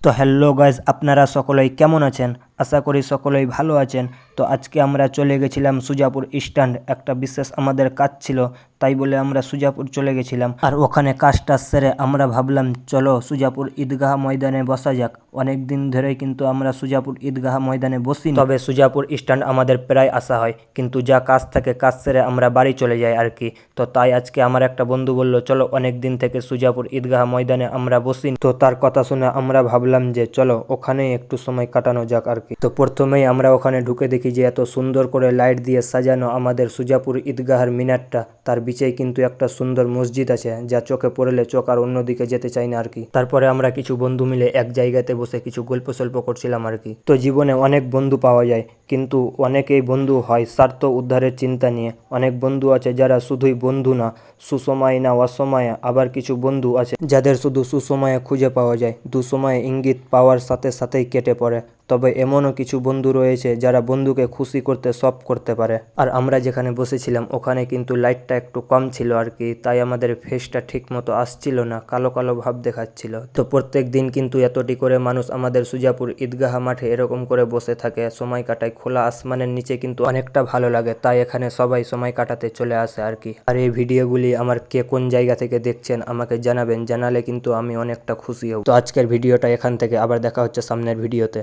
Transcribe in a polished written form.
তো hello guys, আপনারা সকলেই কেমন আছেন? আশা করি সকলেই ভালো আছেন। তো আজকে আমরা চলে গেছিলাম সুজাপুর স্ট্যান্ড, একটা বিশেষ আমাদের কাজ ছিল, তাই বলে আমরা সুজাপুর চলে গেছিলাম। আর ওখানে কাজটা সেরে আমরা ভাবলাম চলো সুজাপুর ঈদগাহ ময়দানে বসা যাক। অনেক দিন ধরেই কিন্তু আমরা সুজাপুর ঈদগাহ ময়দানে বসি, তবে সুজাপুর স্ট্যান্ড আমাদের প্রায় আসা হয়, কিন্তু যা কাজ থাকে কাজ সেরে আমরা বাড়ি চলে যাই আর কি। তো তাই আজকে আমার একটা বন্ধু বলল চলো অনেক দিন থেকে সুজাপুর ঈদগাহ ময়দানে আমরা বসি, তো তার কথা শুনে আমরা ভাবলাম যে চলো ওখানেই একটু সময় কাটানো যাক আর কি। তো প্রথমেই আমরা ওখানে ঢুকে দেখি যে এত সুন্দর করে লাইট দিয়ে সাজানো আমাদের সুজাপুর ঈদগাহের মিনারটা, তার বিচেই কিন্তু একটা সুন্দর মসজিদ আছে, যা চোখে পড়লে চোখ আর অন্যদিকে যেতে চাই না আর কি। তারপরে আমরা কিছু বন্ধু মিলে এক জায়গাতে বসে কিছু গল্প সল্প করছিলাম আর কি। তো জীবনে অনেক বন্ধু পাওয়া যায়, কিন্তু অনেকেই বন্ধু হয় স্বার্থ উদ্ধারের চিন্তা নিয়ে। অনেক বন্ধু আছে যারা শুধুই বন্ধু না, সুসময়ে না অসময়ে। আবার কিছু বন্ধু আছে যাদের শুধু সুসময়ে খুঁজে পাওয়া যায়, দুসময়ে ইঙ্গিত পাওয়ার সাথে সাথেই কেটে পড়ে। তবে এমনও কিছু বন্ধু রয়েছে যারা বন্ধুকে খুশি করতে সব করতে পারে। আর আমরা যেখানে বসেছিলাম ওখানে কিন্তু লাইটটা একটু কম ছিল আর কি, তাই আমাদের ফেসটা ঠিক মতো আসছিল না, কালো কালো ভাব দেখাচ্ছিল। তো প্রত্যেক দিন কিন্তু এতটি করে মানুষ আমাদের সুজাপুর ঈদগাহ মাঠে এরকম করে বসে থাকে, সময় কাটায়। খোলা আসমানের নিচে কিন্তু অনেকটা ভালো লাগে, তাই এখানে সবাই সময় কাটাতে চলে আসে আর কি। আর এই ভিডিওগুলি আমার কে কোন জায়গা থেকে দেখছেন আমাকে জানাবেন, জানালে কিন্তু আমি অনেকটা খুশি হব। তো আজকের ভিডিওটা এখান থেকে, আবার দেখা হচ্ছে সামনের ভিডিওতে।